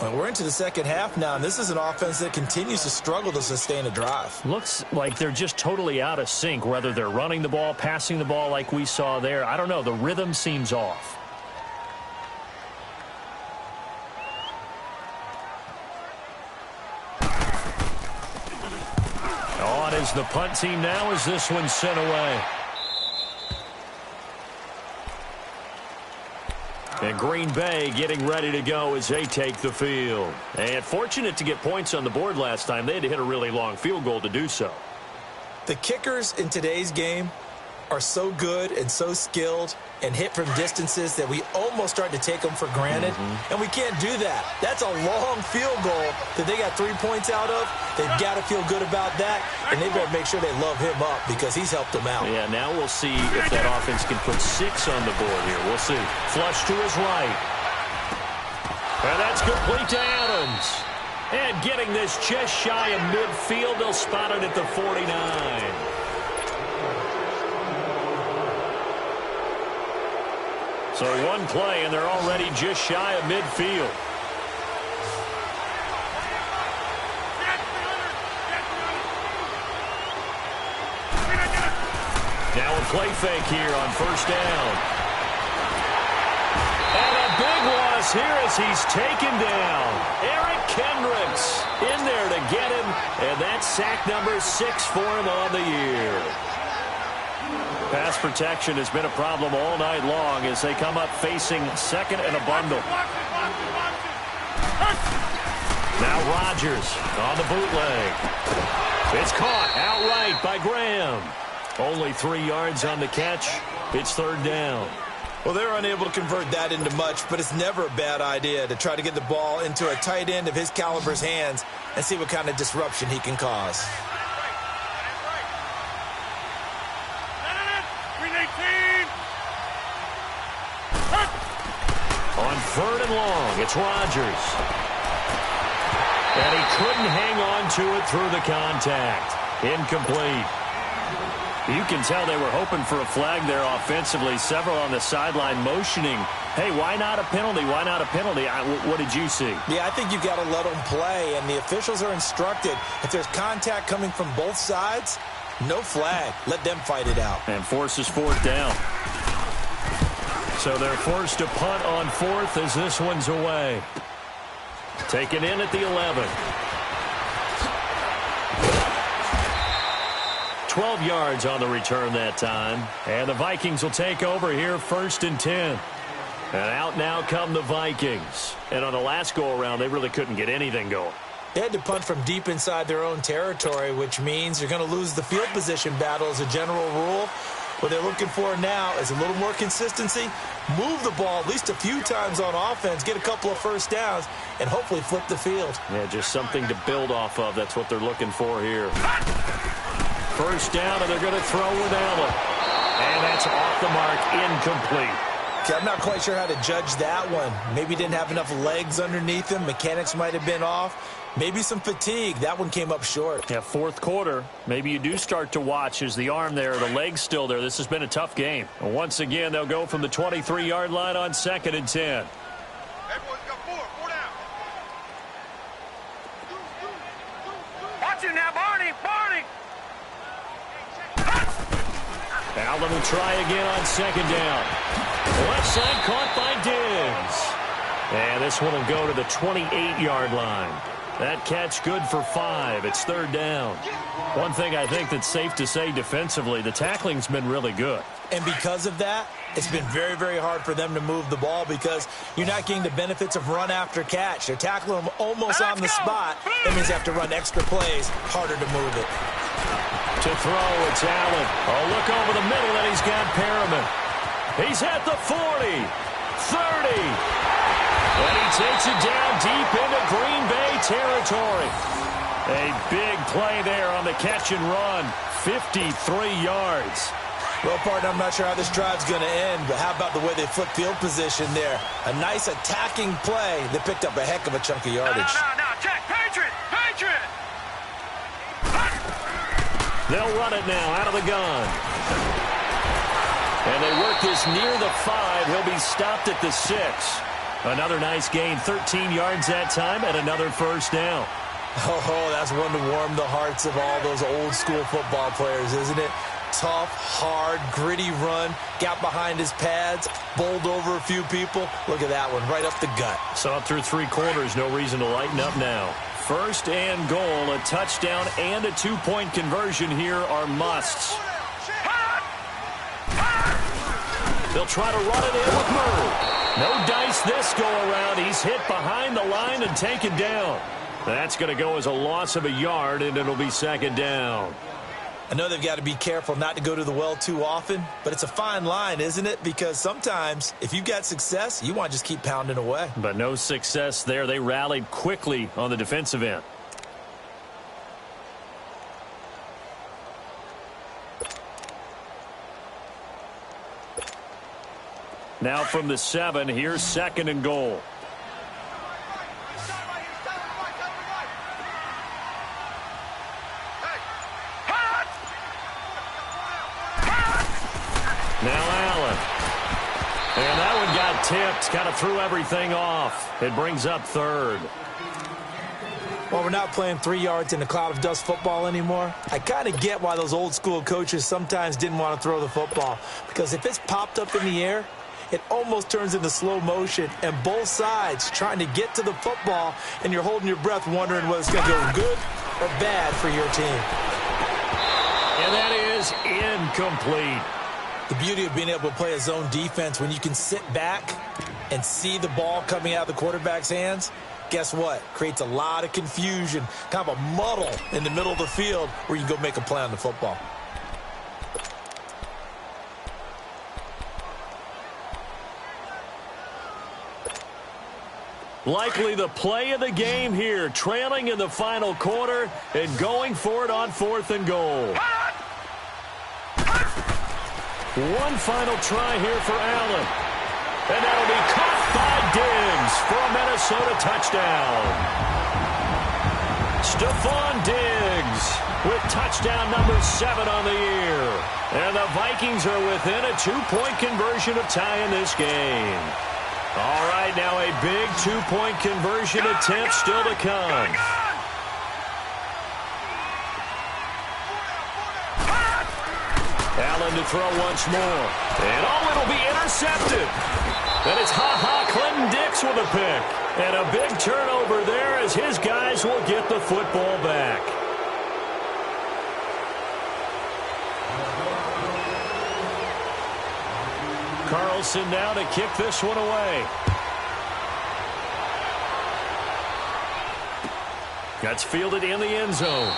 Well, we're into the second half now, and this is an offense that continues to struggle to sustain a drive.
Looks like they're just totally out of sync, whether they're running the ball, passing the ball like we saw there. I don't know. The rhythm seems off. On is the punt team now as this one's sent away. And Green Bay getting ready to go as they take the field. And fortunate to get points on the board last time. They had to hit a really long field goal to do so.
The kickers in today's game are so good and so skilled and hit from distances that we almost start to take them for granted. And we can't do that. That's a long field goal that they got 3 points out of. They've got to feel good about that, and they better make sure they love him up because he's helped them out.
Yeah, now we'll see if that offense can put 6 on the board here. We'll see. Flush to his right. And that's complete to Adams. And getting this just shy of midfield, they'll spot it at the 49. So one play, and they're already just shy of midfield. Now a play fake here on first down. And a big loss here as he's taken down. Eric Kendricks in there to get him, and that's sack number 6 for him on the year. Pass protection has been a problem all night long as they come up facing second and a bundle. Now Rodgers on the bootleg. It's caught outright by Graham. Only 3 yards on the catch. It's third down.
Well, they're unable to convert that into much, but it's never a bad idea to try to get the ball into a tight end of his caliber's hands and see what kind of disruption he can cause.
On third and long, it's Rodgers. And he couldn't hang on to it through the contact. Incomplete. You can tell they were hoping for a flag there offensively. Several on the sideline motioning, hey, why not a penalty? Why not a penalty? What did you see?
Yeah, I think you got to let them play, and the officials are instructed. If there's contact coming from both sides, no flag. Let them fight it out.
And forces fourth down. So they're forced to punt on fourth as this one's away. Taken in at the 11. 12 yards on the return that time. And the Vikings will take over here first and 10. And out now come the Vikings. And on the last go-around, they really couldn't get anything going.
They had to punt from deep inside their own territory, which means you're going to lose the field position battle as a general rule. What they're looking for now is a little more consistency, move the ball at least a few times on offense, get a couple of first downs, and hopefully flip the field.
Yeah, just something to build off of. That's what they're looking for here. First down, and they're going to throw with Allen. And that's off the mark, incomplete.
Okay, I'm not quite sure how to judge that one. Maybe didn't have enough legs underneath him. Mechanics might have been off. Maybe some fatigue. That one came up short.
Yeah, fourth quarter. Maybe you do start to watch as the arm there, the leg's still there. This has been a tough game. Once again, they'll go from the 23-yard line on second and 10.
Everyone's got four down. Watch it now, Barney.
Allen will try again on second down. Left side caught by Diggs. And this one will go to the 28-yard line. That catch good for 5. It's third down. One thing I think that's safe to say defensively, the tackling's been really good.
And because of that, it's been very, very hard for them to move the ball because you're not getting the benefits of run after catch. They're tackling them almost on the spot. That means they have to run extra plays, harder to move it.
To throw, it's Allen. Oh, look over the middle, and he's got Perriman. He's at the 40, 30. And he takes it down deep into Green Bay territory. A big play there on the catch and run. 53 yards.
Well, partner, I'm not sure how this drive's going to end, but how about the way they flip field position there? A nice attacking play. They picked up a heck of a chunk of yardage.
No, check. Patriot!
They'll run it now out of the gun. And they work this near the 5. He'll be stopped at the 6. Another nice gain, 13 yards that time, and another first down.
Oh, that's one to warm the hearts of all those old-school football players, isn't it? Tough, hard, gritty run, got behind his pads, bowled over a few people. Look at that one, right up the gut.
Saw it through 3 quarters, no reason to lighten up now. First and goal, a touchdown and a 2-point conversion here are musts. They'll try to run it in with Murray. No dice this go-around. He's hit behind the line and taken down. That's going to go as a loss of a yard, and it'll be second down.
I know they've got to be careful not to go to the well too often, but it's a fine line, isn't it? Because sometimes, if you've got success, you want to just keep pounding away.
But no success there. They rallied quickly on the defensive end. Now from the 7, here's second and goal. Now Allen. And that one got tipped. Kind of threw everything off. It brings up third.
Well, we're not playing 3 yards in a cloud of dust football anymore. I kind of get why those old school coaches sometimes didn't want to throw the football. Because if it's popped up in the air, it almost turns into slow motion. And both sides trying to get to the football, and you're holding your breath wondering whether it's going to go good or bad for your team.
And that is incomplete.
The beauty of being able to play a zone defense when you can sit back and see the ball coming out of the quarterback's hands, guess what? Creates a lot of confusion, kind of a muddle in the middle of the field where you can go make a play on the football.
Likely the play of the game here, trailing in the final quarter and going for it on 4th and goal. One final try here for Allen. And that'll be caught by Diggs for a Minnesota touchdown. Stephon Diggs with touchdown number 7 on the year. And the Vikings are within a 2-point conversion of tying this game. All right, now a big 2-point conversion attempt still to come. Allen to throw once more. And it'll be intercepted. And it's Clinton Dix with a pick. And a big turnover there as his guys will get the football back. Carlson now to kick this one away. That's fielded in the end zone.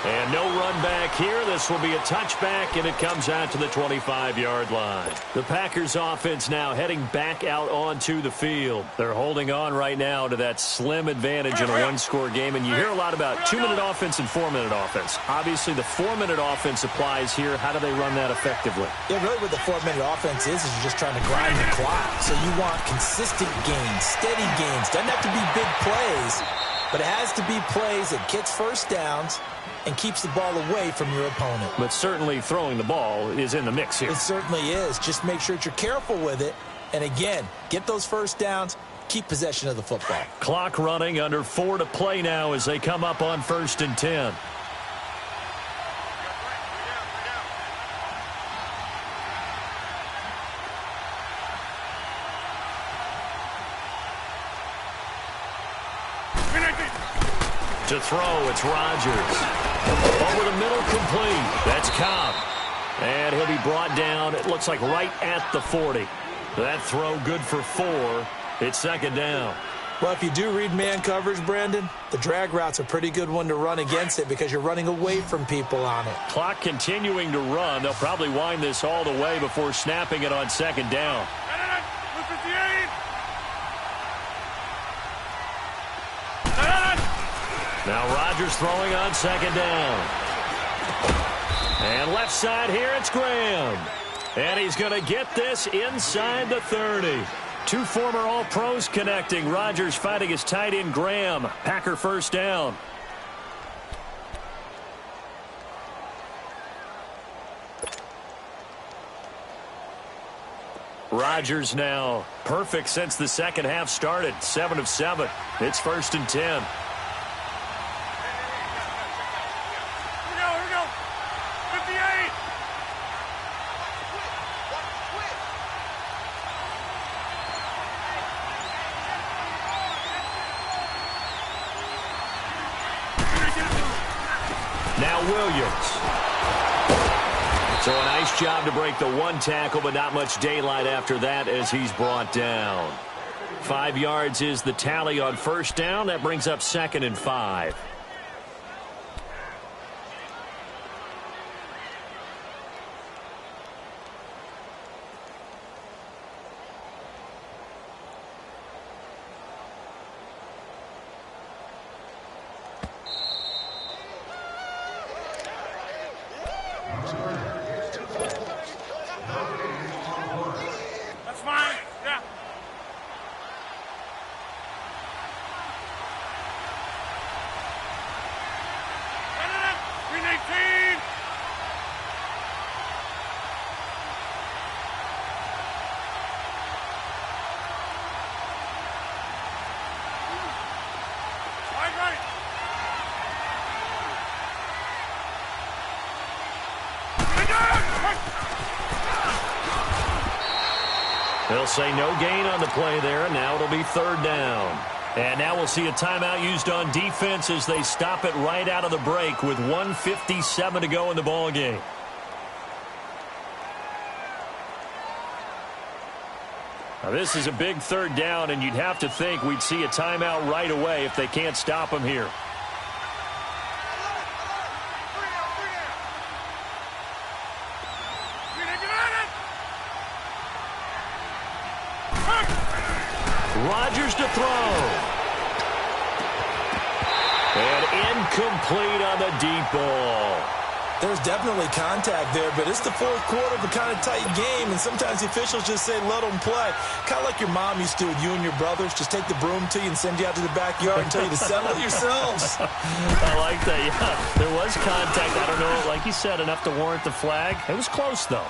And no run back here. This will be a touchback, and it comes out to the 25-yard line. The Packers offense now heading back out onto the field. They're holding on right now to that slim advantage in a one-score game, and you hear a lot about 2-minute offense and 4-minute offense. Obviously, the 4-minute offense applies here. How do they run that effectively?
Yeah, really what the 4-minute offense is you're just trying to grind the clock. So you want consistent gains, steady gains. Doesn't have to be big plays, but it has to be plays that gets first downs and keeps the ball away from your opponent.
But certainly throwing the ball is in the mix here.
It certainly is. Just make sure that you're careful with it. And again, get those first downs, keep possession of the football.
Clock running, under 4 to play now as they come up on 1st and 10. To throw, it's Rodgers. Over the middle, complete. That's Cobb. And he'll be brought down, it looks like right at the 40. That throw good for 4. It's second down.
Well, if you do read man coverage, Brandon, the drag route's a pretty good one to run against it because you're running away from people on it.
Clock continuing to run. They'll probably wind this all the way before snapping it on second down. Now Rodgers throwing on second down. And left side here, it's Graham. And he's going to get this inside the 30. Two former All-Pros connecting. Rodgers fighting his tight end, Graham. Packer first down. Rodgers now perfect since the second half started. 7 of 7. It's first and 10. Williams. So a nice job to break the one tackle, but not much daylight after that as he's brought down. 5 yards is the tally on first down. That brings up second and 5. They'll say no gain on the play there, and now it'll be third down. And now we'll see a timeout used on defense as they stop it right out of the break with 1:57 to go in the ballgame. Now this is a big third down, and you'd have to think we'd see a timeout right away if they can't stop him here. Rodgers to throw. And incomplete on the deep ball.
There's definitely contact there, but it's the fourth quarter of a kind of tight game, and sometimes the officials just say, let them play. Kind of like your mom used to with you and your brothers. Just take the broom to you and send you out to the backyard and tell you to settle it yourselves.
I like that, yeah. There was contact. I don't know, like you said, enough to warrant the flag. It was close, though.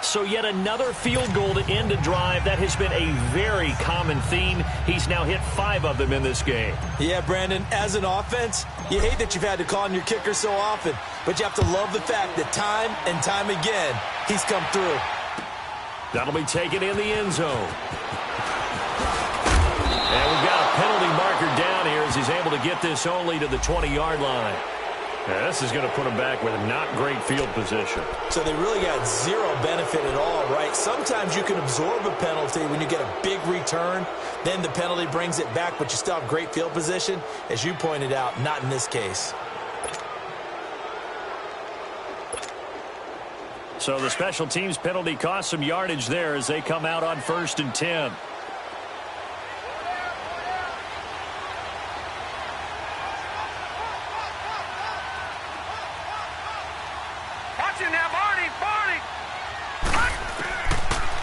So yet another field goal to end a drive. That has been a very common theme. He's now hit 5 of them in this game.
Yeah, Brandon, as an offense, you hate that you've had to call on your kicker so often, but you have to love the fact that time and time again, he's come through.
That'll be taken in the end zone. And we've got a penalty marker down here as he's able to get this only to the 20-yard line. Yeah, this is going to put them back with a not great field position. So
they really got zero benefit at all, right? Sometimes you can absorb a penalty when you get a big return. Then the penalty brings it back, but you still have great field position. As you pointed out, not in this case.
So the special teams penalty cost some yardage there as they come out on 1st and 10.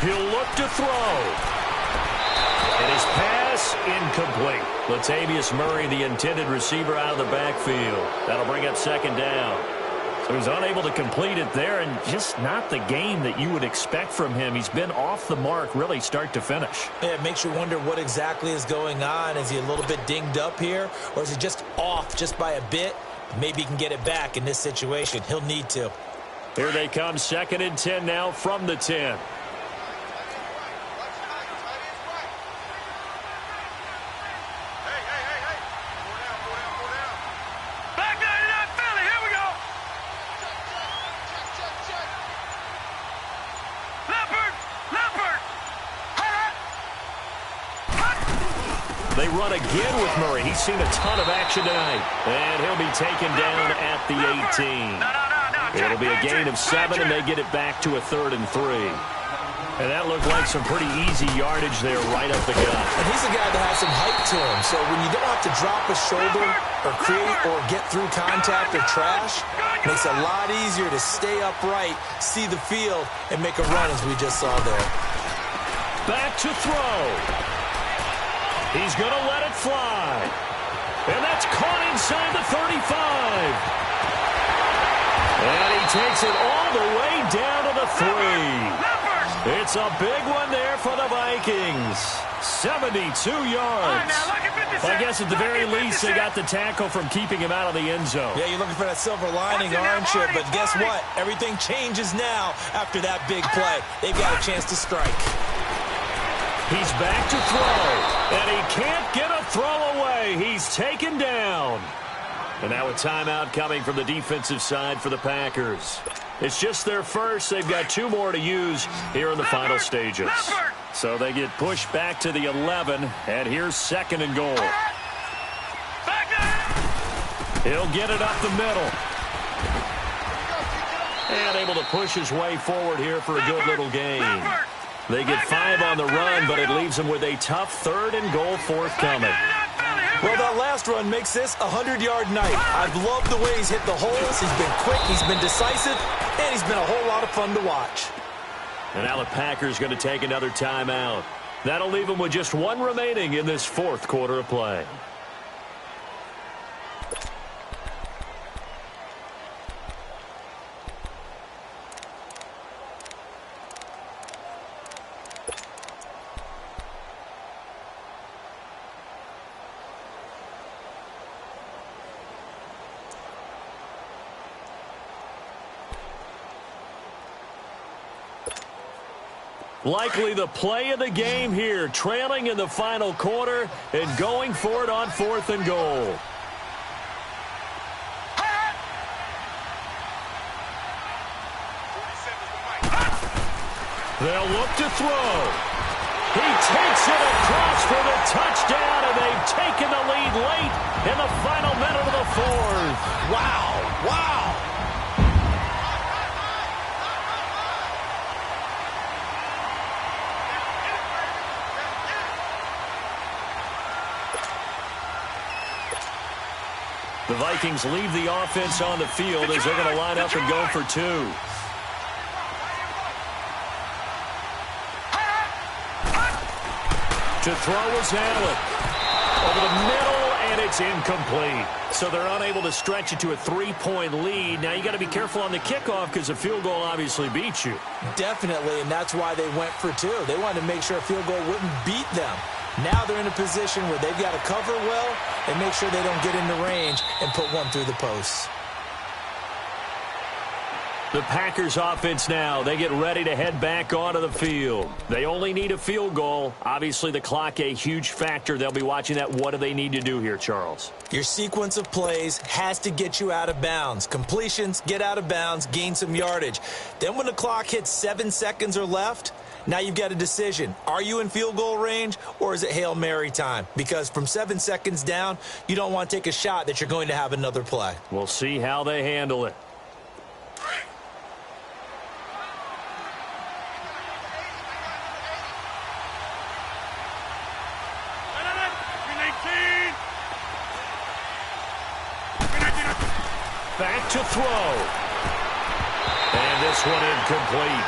He'll look to throw. And his pass incomplete. Latavius Murray, the intended receiver, out of the backfield. That'll bring up second down. So he's unable to complete it there, and just not the game that you would expect from him. He's been off the mark really start to finish.
Yeah, it makes you wonder what exactly is going on. Is he a little bit dinged up here, or is he just off just by a bit? Maybe he can get it back in this situation. He'll need to.
Here they come, 2nd and 10 now from the 10. run again with Murray. He's seen a ton of action tonight. And he'll be taken down at the 18. It'll be a gain of 7, and they get it back to a 3rd and 3. And that looked like some pretty easy yardage there right up the gut.
And he's a guy that has some height to him. So when you don't have to drop a shoulder or create or get through contact or trash, it makes it a lot easier to stay upright, see the field, and make a run as we just saw there.
Back to throw. He's going to let it fly. And that's caught inside the 35. And he takes it all the way down to the 3. It's a big one there for the Vikings. 72 yards. I guess at the very least they got the tackle from keeping him out of the end zone.
Yeah, you're looking for that silver lining, aren't you? But guess what? Everything changes now after that big play. They've got a chance to strike.
He's back to throw, and he can't get a throw away. He's taken down. And now a timeout coming from the defensive side for the Packers. It's just their first. They've got 2 more to use here in the final stages. So they get pushed back to the 11, and here's 2nd and goal. He'll get it up the middle. And able to push his way forward here for a good little gain. They get 5 on the run, but it leaves them with a tough 3rd and goal forthcoming.
Well, that last run makes this a 100-yard night. I've loved the way he's hit the holes. He's been quick, he's been decisive, and he's been a whole lot of fun to watch.
And now the Packers going to take another timeout. That'll leave them with just 1 remaining in this 4th quarter of play. Likely the play of the game here, trailing in the final quarter and going for it on 4th and goal. They'll look to throw. He takes it across for the touchdown, and they've taken the lead late in the final minute of the 4th.
Wow, wow.
The Vikings leave the offense on the field as they're going to line up and go for 2. To throw is Allen. Over the middle, and it's incomplete. So they're unable to stretch it to a 3-point lead. Now you got to be careful on the kickoff because a field goal obviously beats you.
Definitely, and that's why they went for 2. They wanted to make sure a field goal wouldn't beat them. Now they're in a position where they've got to cover well and make sure they don't get into range and put one through the posts.
The Packers offense now, they get ready to head back onto the field. They only need a field goal. Obviously, the clock a huge factor. They'll be watching that. What do they need to do here, Charles?
Your sequence of plays has to get you out of bounds. Completions, get out of bounds, gain some yardage. Then when the clock hits 7 seconds or left, now you've got a decision. Are you in field goal range, or is it Hail Mary time? Because from 7 seconds down, you don't want to take a shot that you're going to have another play.
We'll see how they handle it. Back to throw. And this one incomplete.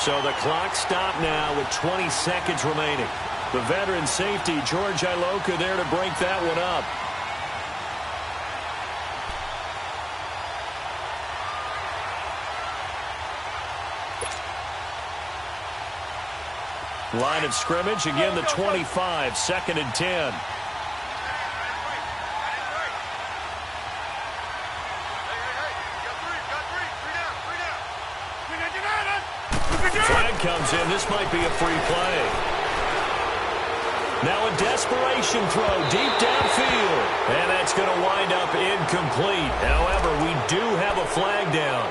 So the clock stopped now with 20 seconds remaining. The veteran safety, George Iloka, there to break that one up. Line of scrimmage, again the 25, 2nd and 10. Flag comes in. This might be a free play. Now a desperation throw deep downfield. And that's going to wind up incomplete. However, we do have a flag down.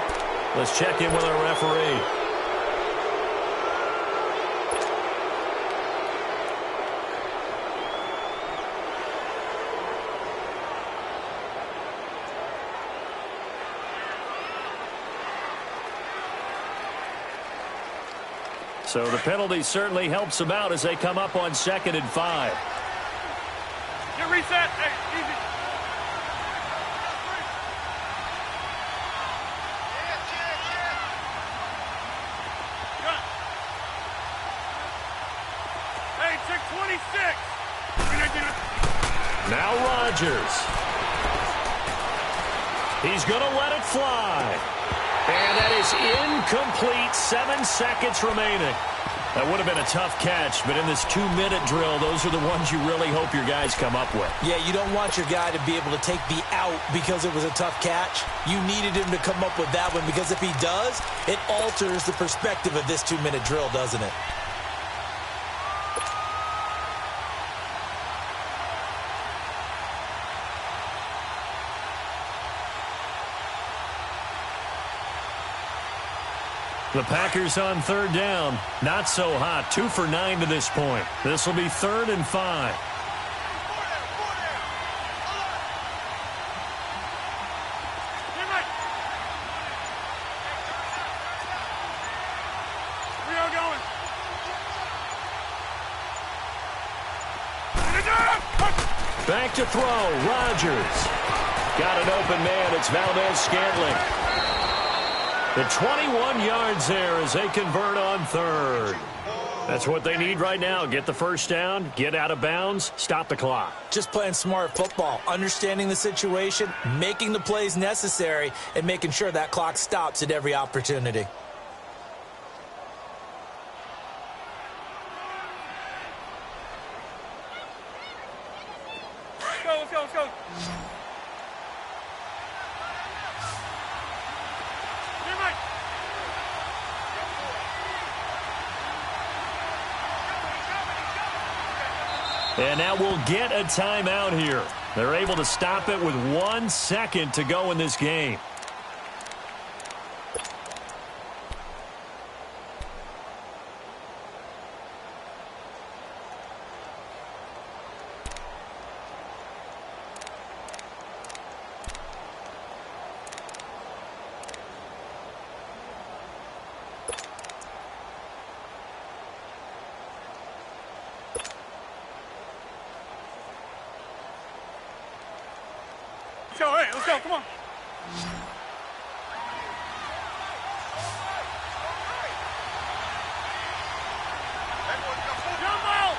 Let's check in with our referee. So the penalty certainly helps them out as they come up on 2nd and 5.
Get reset. Hey, easy. Hey, check 26.
Now Rodgers. He's going to let it fly. And that is incomplete. 7 seconds remaining. That would have been a tough catch, but in this 2-minute drill, those are the ones you really hope your guys come up with.
Yeah, you don't want your guy to be able to take the out because it was a tough catch. You needed him to come up with that one because if he does, it alters the perspective of this 2-minute drill, doesn't it?
The Packers on 3rd down. Not so hot. 2 for 9 to this point. This will be 3rd and 5.
We are going.
Back to throw. Rodgers. Got an open man. It's Valdez-Scantling. The 21 yards there as they convert on 3rd. That's what they need right now. Get the first down, get out of bounds, stop the clock.
Just playing smart football, understanding the situation, making the plays necessary, and making sure that clock stops at every opportunity.
Let's go, let's go.
And now we'll get a timeout here. They're able to stop it with 1 second to go in this game.
Go, hey, let's go, come on. Jumbo!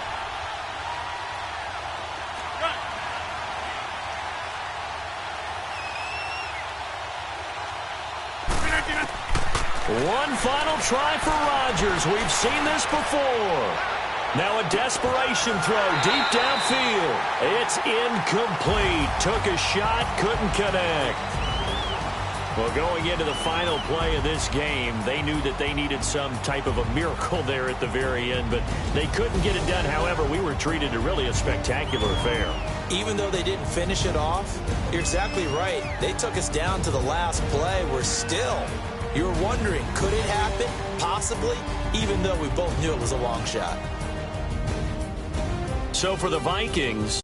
One final try for Rodgers. We've seen this before. Now a desperation throw deep downfield. It's incomplete. Took a shot, couldn't connect. Well, going into the final play of this game, they knew that they needed some type of a miracle there at the very end, but they couldn't get it done. However, we were treated to really a spectacular affair.
Even though they didn't finish it off, you're exactly right. They took us down to the last play. We're still, you're wondering, could it happen? Possibly, even though we both knew it was a long shot.
So for the Vikings,